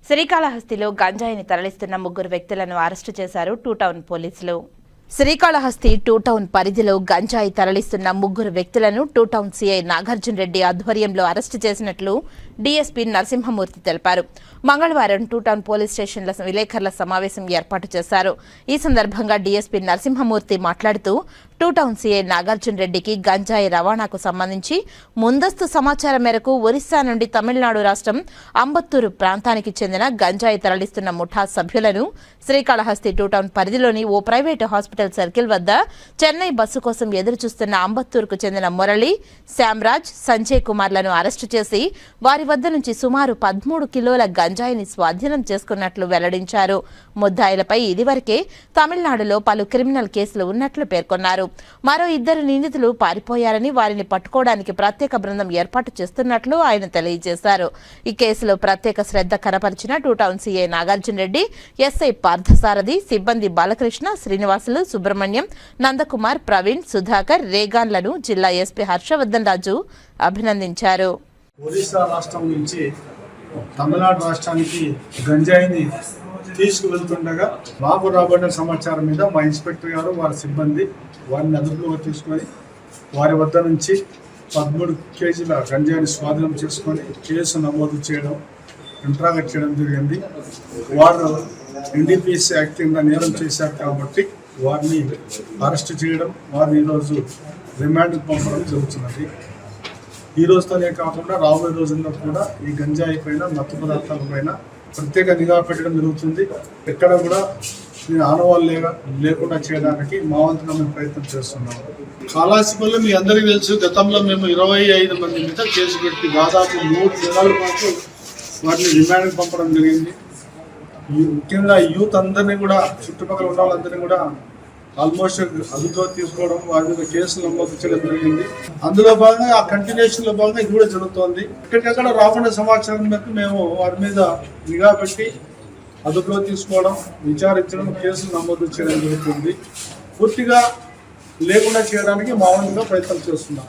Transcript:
శ్రీకాళహస్తిలో గంజాయిని తరలిస్తున్న ముగ్గురు వ్యక్తులను అరెస్టు చేశారు టూ టౌన్ పోలీసులు. శ్రీకాళహస్తి టూ టౌన్ పరిధిలో గంజాయి తరలిస్తున్న ముగ్గురు వ్యక్తులను two town CI Nagarjuna Reddy ఆధ్వర్యంలో అరెస్టు చేసినట్లు డీఎస్పీ నరసింహమూర్తి తెలిపారు. మంగళవారం టూ టౌన్ పోలీస్ స్టేషన్ల విలేకరుల సమావేశం ఏర్పాటు చేశారు. ఈ సందర్భంగా డీఎస్పీ నరసింహమూర్తి మాట్లాడుతూ టూ టౌన్ సీఐ నాగార్జున రెడ్డికి గంజాయి రవాణాకు సంబంధించి ముందస్తు సమాచారం మేరకు ఒరిస్సా నుండి తమిళనాడు రాష్ట్రం అంబత్తూరు ప్రాంతానికి చెందిన గంజాయి తరలిస్తున్న ముఠా సభ్యులను శ్రీకాళహస్తి టూ టౌన్ పరిధిలోని ఓ ప్రైవేటు హాస్పిటల్ సర్కిల్ వద్ద చెన్నై బస్సు కోసం ఎదురుచూస్తున్న అంబత్తూరుకు చెందిన మురళి, శ్యామ్రాజ్, సంజయ్ కుమార్లను అరెస్టు చేసి వారి వద్ద నుంచి సుమారు 13 కిలోల గంజాయిని స్వాధీనం చేసుకున్నట్లు వెల్లడించారు. ముద్దాయిలపై ఇదివరకే తమిళనాడులో పలు క్రిమినల్ కేసులు ఉన్నట్లు పేర్కొన్నారు. మరో 2 నిందితులు పారిపోయారని వారిని పట్టుకోవడానికి ప్రత్యేక బృందం ఏర్పాటు చేస్తున్నట్లు ఆయన తెలియజేశారు. ఈ కేసులో ప్రత్యేక శ్రద్ధ కనపరిచిన two town CI Nagarjuna Reddy, SI Parthasarathi, సిబ్బంది బాలకృష్ణ, శ్రీనివాసులు, సుబ్రహ్మణ్యం, నందకుమార్, ప్రవీణ్, సుధాకర్, రేగాన్లను జిల్లా ఎస్పీ హర్షవర్ధన్ రాజు అభినందించారు. ఒరిస్సా రాష్ట్రం నుంచి తమిళనాడు రాష్ట్రానికి గంజాయిని తీసుకువెళ్తుండగా మాకు రాబడిన సమాచారం మీద మా ఇన్స్పెక్టర్ గారు వారి సిబ్బంది వారిని అదుపులోకి తీసుకొని వారి వద్ద నుంచి 13 కేజీల గంజాయిని స్వాధీనం చేసుకొని కేసు నమోదు చేయడం, ఇంట్రాగేట్ చేయడం జరిగింది. వారు ఎన్డీపీఎస్ యాక్ట్ కింద నేరం చేశారు కాబట్టి వారిని అరెస్ట్ చేయడం, వారిని ఈరోజు రిమాండ్కి పంపడం జరుగుతున్నది. ఈ రోజుతోనే కాకుండా రాబోయే రోజుల్లో కూడా ఈ గంజాయి పైన, మత్తు పదార్థాల పైన ప్రత్యేక నిఘా పెట్టడం జరుగుతుంది. ఎక్కడ కూడా ఆనవాళ్ళు లేకుండా చేయడానికి మా వంతుగా మేము ప్రయత్నం చేస్తున్నాము. కాళహస్తిలో మీ అందరికీ తెలుసు, గతంలో మేము 25 మంది మీద కేసు పెట్టి దాదాపు 3 నెలల పాటు వాటిని రిమాండ్కి పంపడం జరిగింది. ముఖ్యంగా యూత్ అందరినీ కూడా, చుట్టుపక్కల ఉన్న వాళ్ళందరినీ కూడా ఆల్మోస్ట్ అదుపులో తీసుకోవడం, వారి మీద కేసులు నమోదు చేయడం జరిగింది. అందులో భాగంగా ఆ కంటిన్యూషన్ లో భాగంగా ఇది కూడా జరుగుతోంది. ఎక్కడికక్కడ రాబడిన సమాచారం మేరకు మేము వారి మీద నిఘా పెట్టి అదుపులో తీసుకోవడం, విచారించడం, కేసులు నమోదు చేయడం జరుగుతుంది. పూర్తిగా లేకుండా చేయడానికి మా వంతుగా ప్రయత్నం చేస్తున్నాం.